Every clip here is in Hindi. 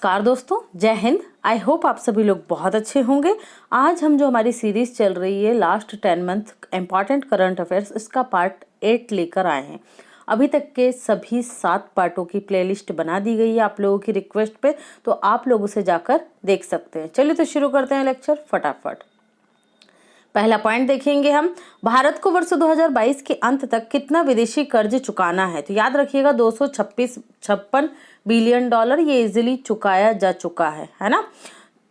नमस्कार दोस्तों, जय हिंद। आई होप आप सभी लोग बहुत अच्छे होंगे। आज हम जो हमारी सीरीज चल रही है last 10 month important current affairs, इसका पार्ट 8 लेकर आए हैं। अभी तक के सभी 7 पार्टों की प्लेलिस्ट बना दी गई है आप लोगों की रिक्वेस्ट पे, तो आप लोग उसे जाकर देख सकते हैं। चलिए तो शुरू करते हैं लेक्चर फटाफट। पहला पॉइंट देखेंगे हम, भारत को वर्ष 2022 के अंत तक कितना विदेशी कर्ज चुकाना है। तो याद रखिएगा 256 बिलियन डॉलर ये इजीली चुकाया जा चुका है ना।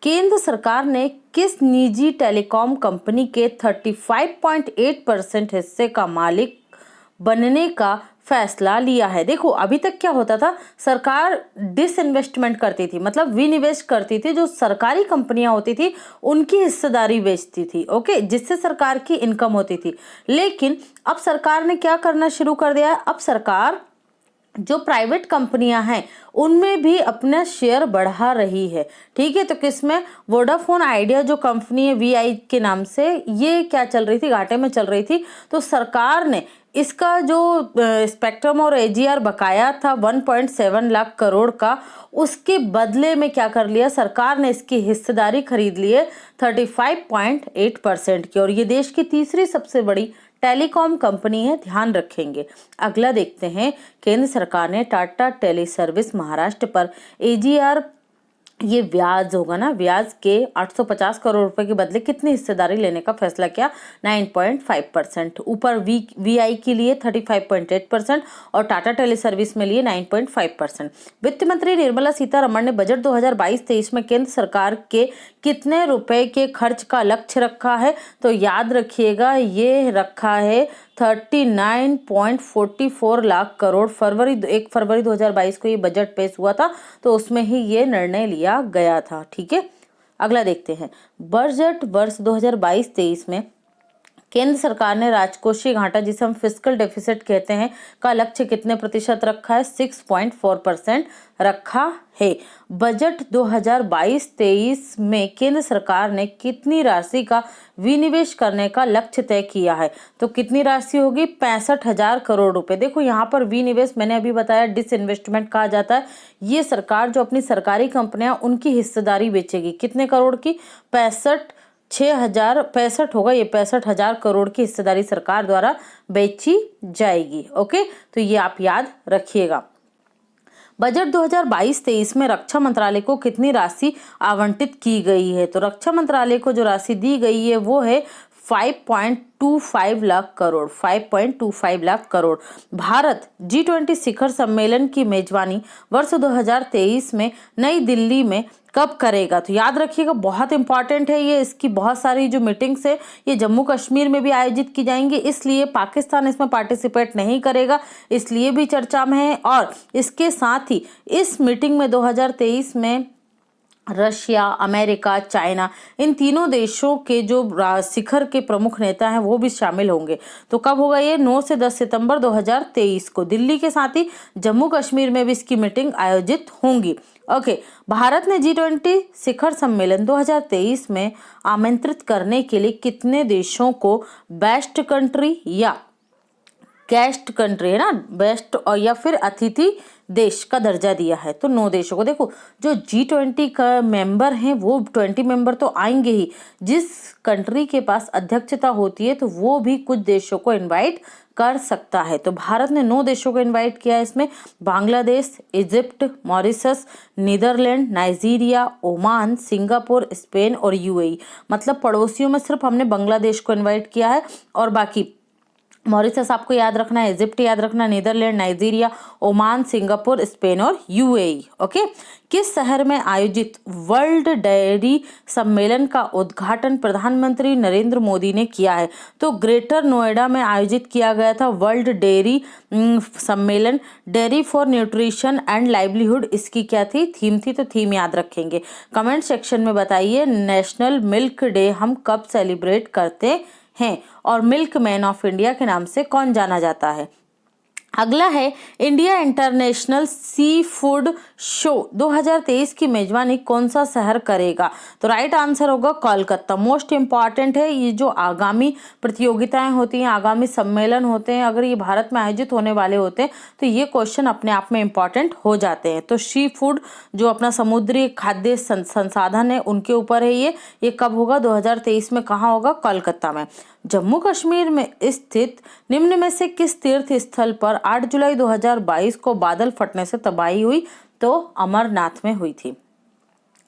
केंद्र सरकार ने किस निजी टेलीकॉम कंपनी के 35.8% हिस्से का मालिक बनने का फैसला लिया है। देखो अभी तक क्या होता था, सरकार डिसइन्वेस्टमेंट करती थी, मतलब विनिवेश करती थी। जो सरकारी कंपनियां होती थी उनकी हिस्सेदारी बेचती थी, ओके, जिससे सरकार की इनकम होती थी। लेकिन अब सरकार ने क्या करना शुरू कर दिया है, अब सरकार जो प्राइवेट कंपनियां हैं उनमें भी अपना शेयर बढ़ा रही है। ठीक है, तो किसमें, वोडाफोन आइडिया जो कंपनी है वीआई के नाम से, ये क्या चल रही थी, घाटे में चल रही थी। तो सरकार ने इसका जो स्पेक्ट्रम और एजीआर बकाया था 1.7 लाख करोड़ का, उसके बदले में क्या कर लिया, सरकार ने इसकी हिस्सेदारी खरीद ली है 35.8% की, और ये देश की तीसरी सबसे बड़ी टेलीकॉम कंपनी है, ध्यान रखेंगे। अगला देखते हैं, केंद्र सरकार ने टाटा टेली सर्विस महाराष्ट्र पर एजीआर, ये ब्याज होगा ना, ब्याज के 850 करोड़ रुपए के बदले कितनी हिस्सेदारी लेने का फैसला किया, 9.5%। ऊपर वीआई के लिए 35.8% और टाटा टेली सर्विस में लिए 9.5%। वित्त मंत्री निर्मला सीतारमण ने बजट 2022-23 में केंद्र सरकार के कितने रुपए के खर्च का लक्ष्य रखा है। तो याद रखिएगा ये रखा है 39.44 लाख करोड़। 1 फरवरी 2022 को ये बजट पेश हुआ था, तो उसमें ही ये निर्णय लिया गया था। ठीक है, अगला देखते हैं, बजट वर्ष 2022-23 में केंद्र सरकार ने राजकोषीय घाटा, जिसे हम फिस्कल डेफिसिट कहते हैं, का लक्ष्य कितने प्रतिशत रखा है, 6.4% रखा है। बजट 2022-23 में केंद्र सरकार ने कितनी राशि का विनिवेश करने का लक्ष्य तय किया है। तो कितनी राशि होगी, 65,000 करोड़ रुपए। देखो यहाँ पर विनिवेश मैंने अभी बताया डिसइन्वेस्टमेंट कहा जाता है। ये सरकार जो अपनी सरकारी कंपनियां उनकी हिस्सेदारी बेचेगी, कितने करोड़ की, 65 होगा, ये 65,000 करोड़ की हिस्सेदारी सरकार द्वारा बेची जाएगी। ओके, तो ये आप याद रखिएगा। बजट 2022-23 में रक्षा मंत्रालय को कितनी राशि आवंटित की गई है। तो रक्षा मंत्रालय को जो राशि दी गई है वो है 5.25 लाख करोड़, 5.25 लाख करोड़। भारत G20 शिखर सम्मेलन की मेजबानी वर्ष 2023 में नई दिल्ली में कब करेगा। तो याद रखिएगा बहुत इंपॉर्टेंट है ये, इसकी बहुत सारी जो मीटिंग्स है ये जम्मू कश्मीर में भी आयोजित की जाएंगी, इसलिए पाकिस्तान इसमें पार्टिसिपेट नहीं करेगा, इसलिए भी चर्चा में है। और इसके साथ ही इस मीटिंग में 2023 में रशिया, अमेरिका, चाइना, इन तीनों देशों के जो शिखर के प्रमुख नेता हैं वो भी शामिल होंगे। तो कब होगा ये, 9 से 10 सितंबर 2023 को दिल्ली के साथ ही जम्मू कश्मीर में भी इसकी मीटिंग आयोजित होंगी। ओके, भारत ने G20 शिखर सम्मेलन 2023 में आमंत्रित करने के लिए कितने देशों को बेस्ट कंट्री या गेस्ट कंट्री, है ना, बेस्ट और या फिर अतिथि देश का दर्जा दिया है। तो 9 देशों को। देखो जो G20 का मेंबर हैं वो 20 मेंबर तो आएंगे ही, जिस कंट्री के पास अध्यक्षता होती है तो वो भी कुछ देशों को इनवाइट कर सकता है। तो भारत ने 9 देशों को इनवाइट किया है, इसमें Bangladesh, Egypt, Mauritius, Netherland, Nigeria, Oman, Singapore, Spain और यूएई। मतलब पड़ोसियों में सिर्फ हमने बांग्लादेश को इन्वाइट किया है, और बाकी मॉरिशस आपको याद रखना है, इजिप्ट याद रखना, Netherland, Nigeria, Oman, Singapore, Spain और यूएई। ओके, किस शहर में आयोजित वर्ल्ड डेयरी सम्मेलन का उद्घाटन प्रधानमंत्री नरेंद्र मोदी ने किया है। तो ग्रेटर नोएडा में आयोजित किया गया था वर्ल्ड डेयरी सम्मेलन, dairy for nutrition and livelihood, इसकी क्या थी, थीम थी। तो थीम याद रखेंगे। कमेंट सेक्शन में बताइए नेशनल मिल्क डे हम कब सेलिब्रेट करते हैं, और मिल्क मैन ऑफ इंडिया के नाम से कौन जाना जाता है। अगला है, India international sea food show 2023 की मेजबानी कौन सा शहर करेगा? तो राइट आंसर होगा कोलकाता। मोस्ट इंपॉर्टेंट है, ये जो आगामी प्रतियोगिताएं होती हैं, आगामी सम्मेलन होते हैं, अगर ये भारत में आयोजित होने वाले होते हैं तो ये क्वेश्चन अपने आप में इंपॉर्टेंट हो जाते हैं। तो सी फूड जो अपना समुद्री खाद्य संसाधन है उनके ऊपर है ये कब होगा? 2023 में। कहाँ होगा? कोलकाता में। जम्मू कश्मीर में स्थित निम्न में से किस तीर्थ स्थल पर 8 जुलाई 2022 को बादल फटने से तबाही हुई? तो अमरनाथ में हुई थी।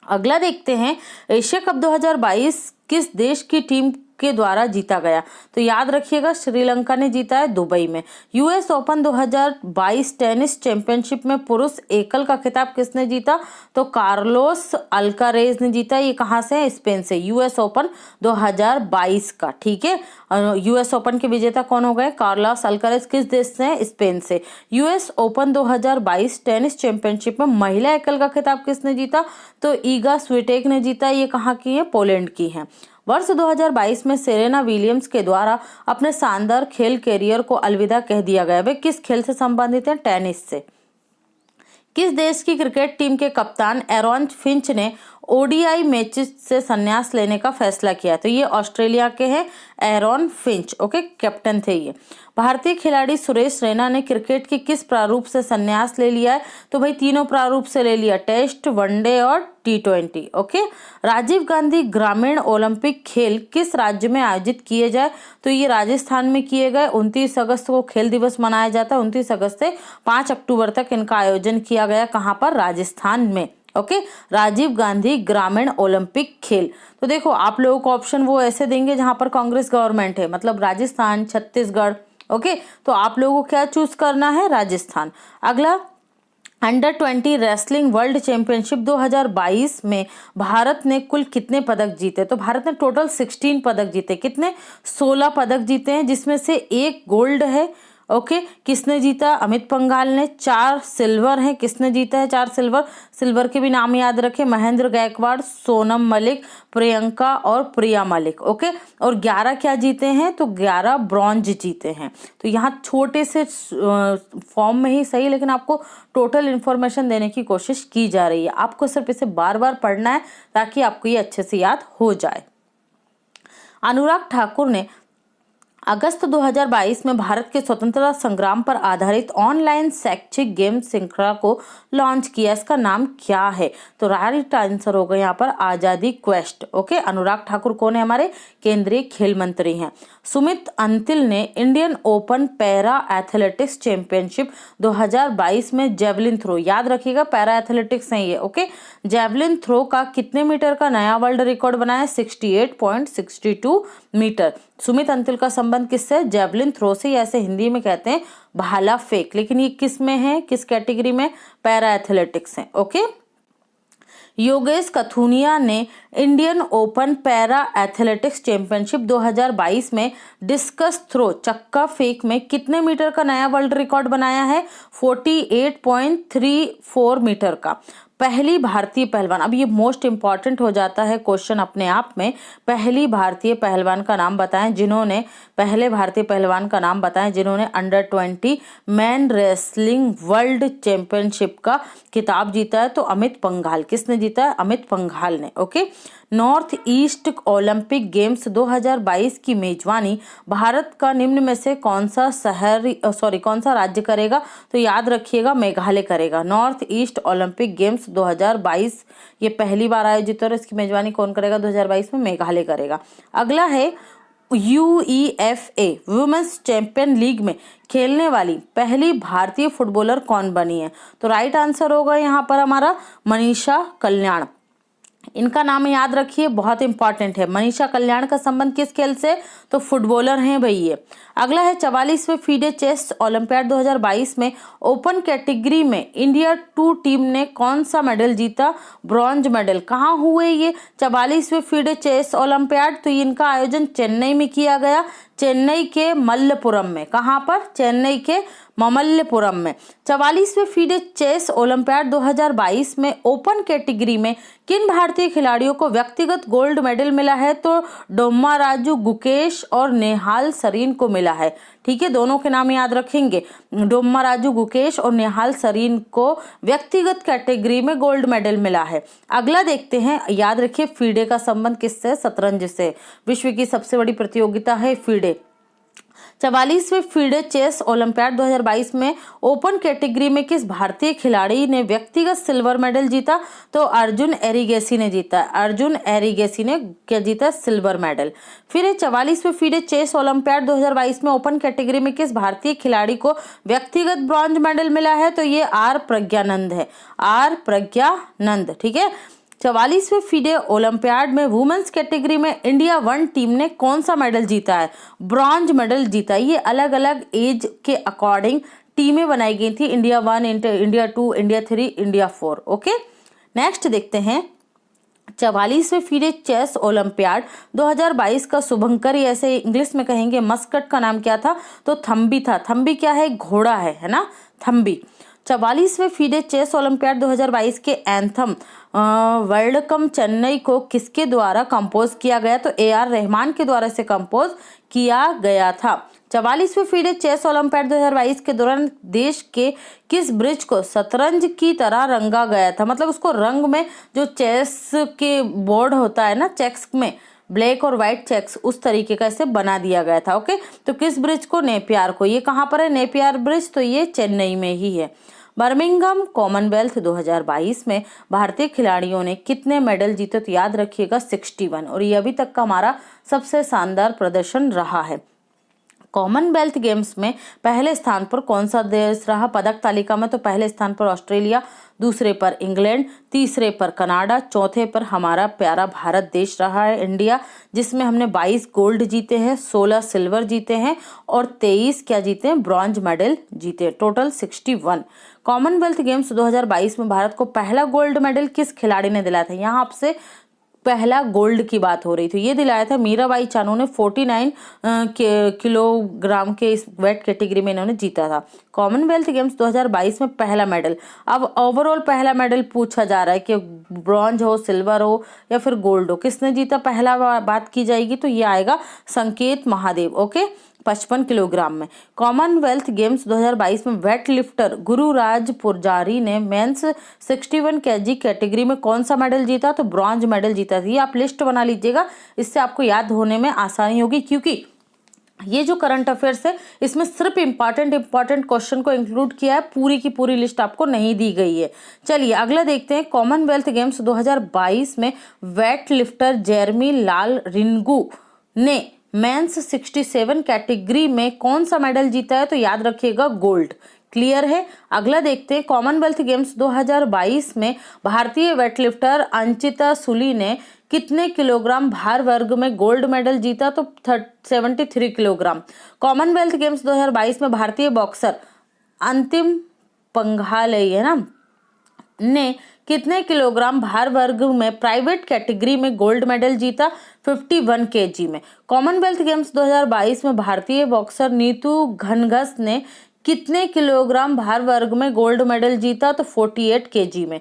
अगला देखते हैं, एशिया कप 2022 किस देश की टीम के द्वारा जीता गया? तो याद रखिएगा श्रीलंका ने जीता है दुबई में। यूएस ओपन 2022 टेनिस चैंपियनशिप में पुरुष एकल का खिताब किसने जीता? तो कार्लोस अल्कारेज ने जीता। ये कहाँ से है? स्पेन से। यूएस ओपन 2022 का, ठीक है। यूएस ओपन के विजेता कौन हो गए? Carlos Alcaraz. किस देश से है? स्पेन से। यूएस ओपन 2022 टेनिस चैंपियनशिप में महिला एकल का खिताब किसने जीता? तो ईगा स्विटेक ने जीता। ये कहाँ की है? पोलैंड की है। वर्ष 2022 में सेरेना विलियम्स के द्वारा अपने शानदार खेल कैरियर को अलविदा कह दिया गया। वे किस खेल से संबंधित हैं? टेनिस से। किस देश की क्रिकेट टीम के कप्तान एरॉन फिंच ने ओडीआई मैचेस से संन्यास लेने का फैसला किया? तो ये ऑस्ट्रेलिया के हैं एरॉन फिंच, ओके, कैप्टन थे ये। भारतीय खिलाड़ी सुरेश रैना ने क्रिकेट के किस प्रारूप से संन्यास ले लिया है? तो भाई तीनों प्रारूप से ले लिया, टेस्ट, वनडे और T20, ओके। राजीव गांधी ग्रामीण ओलंपिक खेल किस राज्य में आयोजित किए जाए? तो ये राजस्थान में किए गए। 29 अगस्त को खेल दिवस मनाया जाता है। 29 अगस्त से 5 अक्टूबर तक इनका आयोजन किया गया। कहाँ पर? राजस्थान में, ओके। राजीव गांधी ग्रामीण ओलंपिक खेल। तो देखो आप लोगों को ऑप्शन वो ऐसे देंगे जहां पर कांग्रेस गवर्नमेंट है, मतलब राजस्थान, छत्तीसगढ़, ओके। तो आप लोगों को क्या चूज करना है? राजस्थान। अगला, अंडर 20 रेसलिंग वर्ल्ड चैंपियनशिप 2022 में भारत ने कुल कितने पदक जीते? तो भारत ने टोटल 16 पदक जीते। कितने? 16 पदक जीते हैं, जिसमें से 1 गोल्ड है, ओके। किसने जीता? अमित पंघाल ने। 4 सिल्वर हैं। किसने जीता है 4 सिल्वर? सिल्वर के भी नाम याद रखें, महेंद्र गायकवाड़, सोनम मलिक, प्रियंका और प्रिया मलिक, ओके। और 11 क्या जीते हैं? तो 11 ब्रॉन्ज जीते हैं। तो यहाँ छोटे से फॉर्म में ही सही, लेकिन आपको टोटल इन्फॉर्मेशन देने की कोशिश की जा रही है। आपको सिर्फ इसे बार बार पढ़ना है ताकि आपको ये अच्छे से याद हो जाए। अनुराग ठाकुर ने अगस्त 2022 में भारत के स्वतंत्रता संग्राम पर आधारित ऑनलाइन शैक्षिक गेम श्रृंखला को लॉन्च किया। इसका नाम क्या है? तो राइट आंसर होगा यहाँ पर आजादी क्वेस्ट, ओके। अनुराग ठाकुर कौन है? हमारे केंद्रीय खेल मंत्री हैं। सुमित अंतिल ने Indian open para athletics championship 2022 में जेवलिन थ्रो, याद रखिएगा पैरा एथलेटिक्स है ये, ओके। जेवलिन थ्रो का कितने मीटर का नया वर्ल्ड रिकॉर्ड बनाया? 68.62 मीटर। सुमित अंतिल का संबंध किससे? जेवलिन थ्रो से, ऐसे हिंदी में कहते हैं भाला फेंक, लेकिन ये किस में है? किस कैटेगरी में? पैरा एथलेटिक्स है, ओके। योगेश कथुनिया ने Indian open para athletics championship 2022 में डिस्कस थ्रो, चक्का फेंक में कितने मीटर का नया वर्ल्ड रिकॉर्ड बनाया है? 48.34 मीटर का। पहली भारतीय पहलवान, अब ये मोस्ट इंपॉर्टेंट हो जाता है क्वेश्चन अपने आप में। पहली भारतीय पहलवान का नाम बताएं जिन्होंने, पहले भारतीय पहलवान का नाम बताएं जिन्होंने under 20 man wrestling world championship का खिताब जीता है? तो अमित पंघाल। किसने जीता है? अमित पंघाल ने, okay. North east Olympic games 2022 की मेजबानी भारत का निम्न में से कौन सा राज्य करेगा? तो याद रखिएगा मेघालय करेगा। नॉर्थ ईस्ट ओलंपिक गेम्स 2022 ये पहली बार आयोजित हो रहा है, इसकी मेजबानी कौन करेगा? 2022 में मेघालय करेगा। अगला है UEFA वुमेन्स चैंपियन लीग में खेलने वाली पहली भारतीय फुटबॉलर कौन बनी है? तो राइट आंसर होगा यहाँ पर हमारा मनीषा कल्याण। इनका नाम याद रखिए, बहुत इंपॉर्टेंट है। मनीषा कल्याण का संबंध किस खेल से? तो फुटबॉलर हैं भाई ये। अगला है 44वें फीडे चेस ओलंपियाड 2022 में ओपन कैटेगरी में इंडिया 2 टीम ने कौन सा मेडल जीता? Bronze medal. कहाँ हुए ये 44वें फीडे चेस ओलंपियाड? तो इनका आयोजन चेन्नई में किया गया, चेन्नई के मल्लपुरम में। कहाँ पर? चेन्नई के ममल्लपुरम में। 44वें फीडे चेस ओलंपियाड 2022 में ओपन कैटेगरी में किन भारतीय खिलाड़ियों को व्यक्तिगत गोल्ड मेडल मिला है? तो डोम्माराजू गुकेश और नेहाल सरीन को मिला है। ठीक है, दोनों के नाम याद रखेंगे। डोम्माराजू गुकेश और नेहाल सरीन को व्यक्तिगत कैटेगरी में गोल्ड मेडल मिला है। अगला देखते हैं, याद रखिए फीडे का संबंध किससे? शतरंज से। विश्व की सबसे बड़ी प्रतियोगिता है फीडे। 44वें फीडे चेस ओलंपियाड 2022 में ओपन कैटेगरी में किस भारतीय खिलाड़ी ने व्यक्तिगत सिल्वर मेडल जीता? तो अर्जुन एरिगेसी ने जीता। अर्जुन एरिगेसी ने क्या जीता? Silver medal. फिर 44वें फीडे चेस ओलंपियाड 2022 में ओपन कैटेगरी में किस भारतीय खिलाड़ी को व्यक्तिगत ब्रॉन्ज मेडल मिला है? तो ये आर प्रज्ञानंद है। आर प्रज्ञानंद। ठीक है, 44वें फीडे ओलंपियाड में वुमेन्स कैटेगरी में इंडिया 1 टीम ने कौन सा मेडल जीता है? ब्रॉन्ज मेडल जीता। ये अलग अलग एज के अकॉर्डिंग टीमें बनाई गई थी, India 1, India 2, India 3, India 4। Okay, next देखते हैं 44वें फीडे चेस ओलंपियाड 2022 का शुभंकर, ऐसे इंग्लिश में कहेंगे मस्कट का नाम क्या था? तो थम्बी था। थम्बी क्या है? घोड़ा है ना, थम्बी। 44वें फीडे चेस ओलंपियाड 2022 के एंथम वेलकम चेन्नई को किसके द्वारा कंपोज किया गया? तो AR रहमान के द्वारा से कंपोज किया गया था। 44वें फीडे चेस ओलंपियाड 2022 के दौरान देश के किस ब्रिज को शतरंज की तरह रंगा गया था? मतलब उसको रंग में, जो चेस के बोर्ड होता है ना चेक्स में, ब्लैक और व्हाइट चेक्स, उस तरीके का इसे बना दिया गया था। ओके, तो किस ब्रिज को? नेपियर को। ये कहाँ पर है नेपियर ब्रिज? तो ये चेन्नई में ही है। बर्मिंघम कॉमनवेल्थ 2022 में भारतीय खिलाड़ियों ने कितने मेडल जीते? तो याद रखिएगा 61, और ये अभी तक का हमारा सबसे शानदार प्रदर्शन रहा है। कॉमनवेल्थ गेम्स में पहले स्थान पर कौन सा देश रहा पदक तालिका में? तो पहले स्थान पर ऑस्ट्रेलिया, दूसरे पर इंग्लैंड, तीसरे पर कनाडा, चौथे पर हमारा प्यारा भारत देश रहा है इंडिया, जिसमें हमने 22 गोल्ड जीते हैं, 16 सिल्वर जीते हैं और 23 क्या जीते हैं? ब्रॉन्ज मेडल जीते, टोटल 61। कॉमनवेल्थ गेम्स 2022 में भारत को पहला गोल्ड मेडल किस खिलाड़ी ने दिलाया था? यहाँ आपसे पहला गोल्ड की बात हो रही थी। ये दिलाया था मीराबाई चानू ने। 49 किलोग्राम के इस वेट कैटेगरी में इन्होंने जीता था। कॉमनवेल्थ गेम्स 2022 में पहला मेडल, अब ओवरऑल पहला मेडल पूछा जा रहा है कि ब्रॉन्ज हो, सिल्वर हो या फिर गोल्ड हो, किसने जीता पहला बात की जाएगी तो ये आएगा संकेत महादेव। ओके, 55 किलोग्राम में। कॉमनवेल्थ गेम्स 2022 में वेट लिफ्टर गुरुराज पुजारी ने मेंस 61 kg कैटेगरी में कौन सा मेडल जीता? तो ब्रॉन्ज मेडल जीता था। ये आप लिस्ट बना लीजिएगा, इससे आपको याद होने में आसानी होगी, क्योंकि ये जो करंट अफेयर्स है इसमें सिर्फ इंपॉर्टेंट क्वेश्चन को इंक्लूड किया है, पूरी की पूरी लिस्ट आपको नहीं दी गई है। चलिए अगला देखते हैं। कॉमनवेल्थ गेम्स 2022 में वेट लिफ्टर जेरमी लाल रिंगू ने मेंस 67 कैटेगरी में कौन सा मेडल जीता है? तो याद रखिएगा गोल्ड। क्लियर है। अगला देखते हैं। कॉमनवेल्थ गेम्स 2022 में भारतीय वेटलिफ्टर अंचिता सुली ने कितने किलोग्राम भार वर्ग में गोल्ड मेडल जीता? तो 73 किलोग्राम। कॉमनवेल्थ गेम्स 2022 में भारतीय बॉक्सर अंतिम पंघाले है ना ने कितने किलोग्राम भार वर्ग में प्राइवेट कैटेगरी में गोल्ड मेडल जीता? 51 kg में। कॉमनवेल्थ गेम्स 2022 में भारतीय बॉक्सर नीतू घनघस ने कितने किलोग्राम भार वर्ग में गोल्ड मेडल जीता? तो 48 kg में।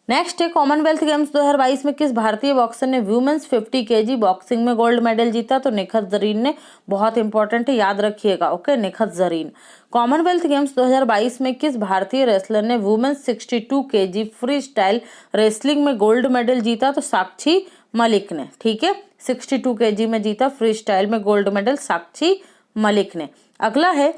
नेक्स्ट है कॉमनवेल्थ गेम्स 2022 में किस भारतीय बॉक्सर ने वुमेन्स 50 kg बॉक्सिंग में गोल्ड मेडल जीता? तो निखत जरीन ने। बहुत इंपॉर्टेंट है, याद रखिएगा। Okay, Nikhat Zareen. Commonwealth Games 2022 में किस भारतीय रेसलर ने women's 62 kg free style wrestling में गोल्ड मेडल जीता? तो साक्षी मलिक ने। ठीक है, 62 kg में जीता फ्री स्टाइल में गोल्ड मेडल साक्षी मलिक ने। अगला है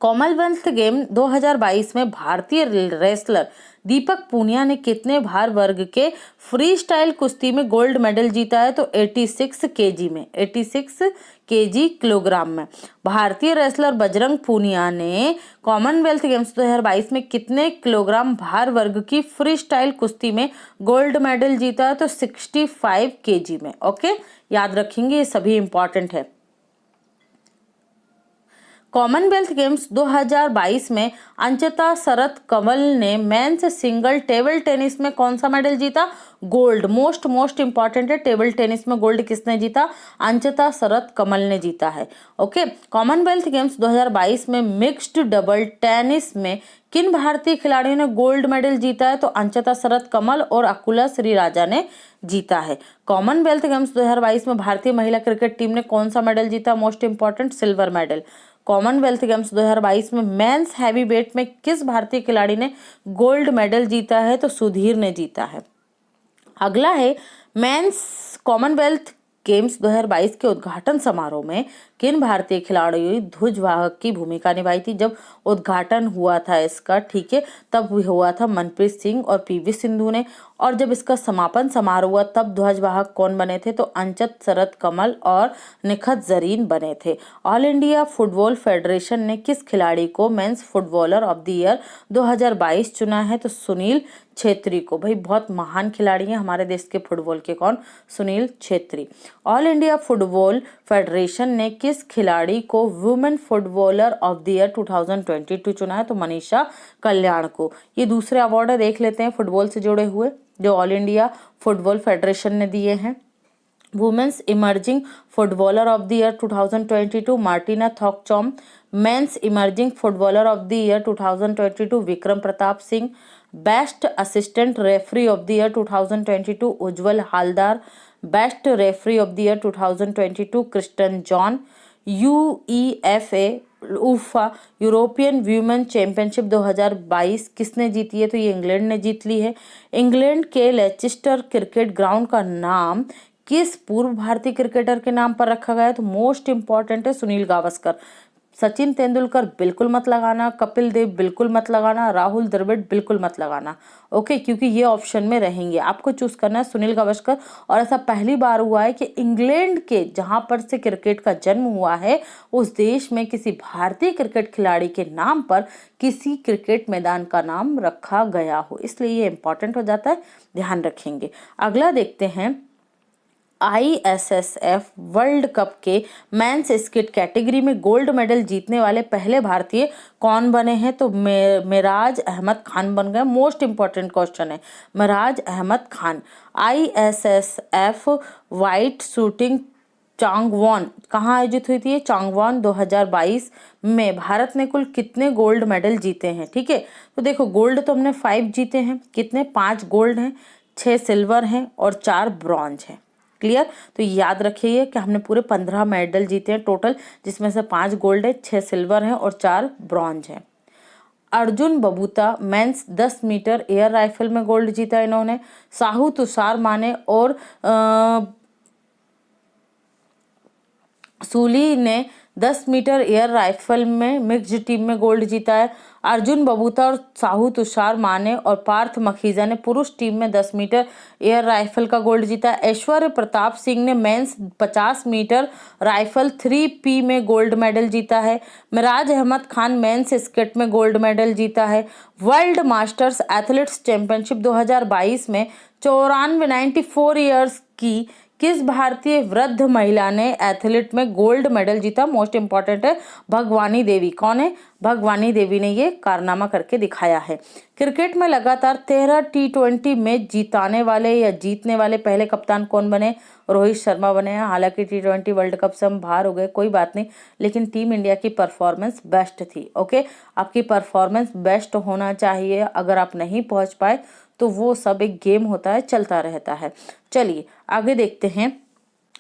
कॉमनवेल्थ गेम 2022 में भारतीय रेसलर दीपक पूनिया ने कितने भार वर्ग के फ्री स्टाइल कुश्ती में गोल्ड मेडल जीता है? तो 86 kg में, 86 kg किलोग्राम में। भारतीय रेसलर बजरंग पूनिया ने कॉमनवेल्थ गेम्स 2022 में कितने किलोग्राम भार वर्ग की फ्री स्टाइल कुश्ती में गोल्ड मेडल जीता है? तो 65 kg में। ओके, याद रखेंगे, ये सभी इंपॉर्टेंट है। कॉमनवेल्थ गेम्स 2022 में अंचिता शरत कमल ने मेंस सिंगल टेबल टेनिस में कौन सा मेडल जीता? गोल्ड। मोस्ट इंपॉर्टेंट है, टेबल टेनिस में गोल्ड किसने जीता? अंचिता शरत कमल ने जीता है। ओके, कॉमनवेल्थ गेम्स 2022 में मिक्स्ड डबल टेनिस में किन भारतीय खिलाड़ियों ने गोल्ड मेडल जीता है? तो अंचिता शरत कमल और अकुला श्रीराजा ने जीता है। कॉमनवेल्थ गेम्स 2022 में भारतीय महिला क्रिकेट टीम ने कौन सा मेडल जीता? Most important, silver medal. Commonwealth Games 2022 में मेंस हैवी वेट में किस भारतीय खिलाड़ी ने गोल्ड मेडल जीता है? तो सुधीर ने जीता है। अगला है मेंस कॉमनवेल्थ गेम्स 2022 के उद्घाटन समारोह में किन भारतीय खिलाड़ियों ने ध्वजवाहक की भूमिका निभाई थी? जब उद्घाटन हुआ था इसका, ठीक है, तब हुआ था मनप्रीत सिंह और पीवी सिंधु ने, और जब इसका समापन समारोह हुआ तब ध्वजवाहक कौन बने थे? तो अंचित शरत कमल और निखत जरीन बने थे। ऑल इंडिया फुटबॉल फेडरेशन ने किस खिलाड़ी को men's footballer of the year 2022 चुना है? तो सुनील छेत्री को। भाई बहुत महान खिलाड़ी हैं हमारे देश के फुटबॉल के, कौन? Sunil Chhetri. All India football federation ने किस खिलाड़ी को women footballer of the year 2022 चुना है? तो मनीषा कल्याण को। ये दूसरे अवार्ड देख लेते हैं फुटबॉल से जुड़े हुए जो ऑल इंडिया फुटबॉल फेडरेशन ने दिए हैं। Women's emerging footballer of the year 2022 Martina Thokchom. Men's emerging footballer of the year 2022 Vikram Pratap Singh. Best assistant referee of the year 2022 Ujjwal Haldar. Best referee of the year 2022 Crystal John. UEFA European women championship 2022 किसने जीती है? तो ये इंग्लैंड ने जीत ली है। इंग्लैंड के लेचेस्टर क्रिकेट ग्राउंड का नाम किस पूर्व भारतीय क्रिकेटर के नाम पर रखा गया है? तो मोस्ट इंपॉर्टेंट है सुनील गावस्कर। सचिन तेंदुलकर बिल्कुल मत लगाना, कपिल देव बिल्कुल मत लगाना, राहुल द्रविड़ बिल्कुल मत लगाना। ओके, क्योंकि ये ऑप्शन में रहेंगे। आपको चूज करना है सुनील गावस्कर। और ऐसा पहली बार हुआ है कि इंग्लैंड के जहां पर से क्रिकेट का जन्म हुआ है उस देश में किसी भारतीय क्रिकेट खिलाड़ी के नाम पर किसी क्रिकेट मैदान का नाम रखा गया हो, इसलिए ये इंपॉर्टेंट हो जाता है, ध्यान रखेंगे। अगला देखते हैं, ISSF वर्ल्ड कप के मेंस स्किट कैटेगरी में गोल्ड मेडल जीतने वाले पहले भारतीय कौन बने हैं? तो मेराज अहमद खान बन गए। मोस्ट इंपॉर्टेंट क्वेश्चन है, मेराज अहमद खान। ISSF वाइट शूटिंग चांगवॉन कहाँ आयोजित हुई थी? चांगवॉन 2022 में। भारत ने कुल कितने गोल्ड मेडल जीते हैं? ठीक है, तो देखो गोल्ड तो हमने 5 जीते हैं, कितने? 5 गोल्ड हैं, 6 सिल्वर हैं और 4 ब्रॉन्ज हैं। क्लियर? तो याद रखिए कि हमने पूरे 15 मेडल जीते हैं टोटल, जिसमें से 5 गोल्ड है, 6 सिल्वर है और 4 ब्रॉन्ज है। Arjun Babuta men's 10 metre air rifle में गोल्ड जीता इन्होंने। साहू तुषार माने और सूली ने 10 मीटर एयर राइफल में मिक्स्ड टीम में गोल्ड जीता है। अर्जुन बबूता और साहू तुषार माने और पार्थ मखीजा ने पुरुष टीम में 10 मीटर एयर राइफल का गोल्ड जीता है। ऐश्वर्य प्रताप सिंह ने मेंस 50 मीटर राइफल 3P में गोल्ड मेडल जीता है। मिराज अहमद खान मेंस स्किट में गोल्ड मेडल जीता है। वर्ल्ड मास्टर्स एथलेटिक्स चैंपियनशिप 2022 में 94 ईयर्स की किस भारतीय वृद्ध महिला ने एथलीट में गोल्ड मेडल जीता? मोस्ट इंपॉर्टेंट है, भगवानी देवी। कौन है? भगवानी देवी ने ये कारनामा करके दिखाया है। क्रिकेट में लगातार 13 T20 मैच जीतने वाले पहले कप्तान कौन बने? रोहित शर्मा बने हैं। हालांकि T20 वर्ल्ड कप से हम बाहर हो गए, कोई बात नहीं, लेकिन टीम इंडिया की परफॉर्मेंस बेस्ट थी। ओके, आपकी परफॉर्मेंस बेस्ट होना चाहिए। अगर आप नहीं पहुंच पाए तो वो सब एक गेम होता है, चलता रहता है। चलिए आगे देखते हैं।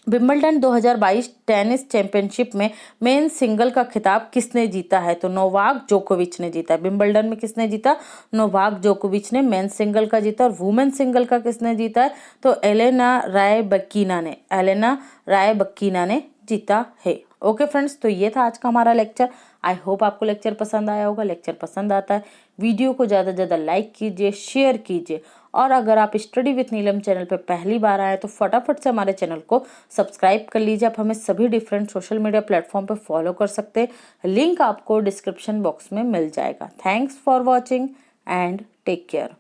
विंबलडन 2022 टेनिस चैंपियनशिप में मेन सिंगल का खिताब किसने जीता है? तो नोवाक जोकोविच ने जीता है। विंबलडन में किसने जीता? नोवाक जोकोविच ने मेन सिंगल का जीता। और वुमेन सिंगल का किसने जीता है? तो एलेना रायबक्कीना ने जीता है। ओके फ्रेंड्स, तो ये था आज का हमारा लेक्चर। आई होप आपको लेक्चर पसंद आया होगा। लेक्चर पसंद आता है वीडियो को ज़्यादा से ज़्यादा लाइक कीजिए, शेयर कीजिए, और अगर आप स्टडी विथ नीलम चैनल पर पहली बार आए तो फटाफट से हमारे चैनल को सब्सक्राइब कर लीजिए। आप हमें सभी डिफरेंट सोशल मीडिया प्लेटफॉर्म पर फॉलो कर सकते हैं, लिंक आपको डिस्क्रिप्शन बॉक्स में मिल जाएगा। Thanks for watching and take care.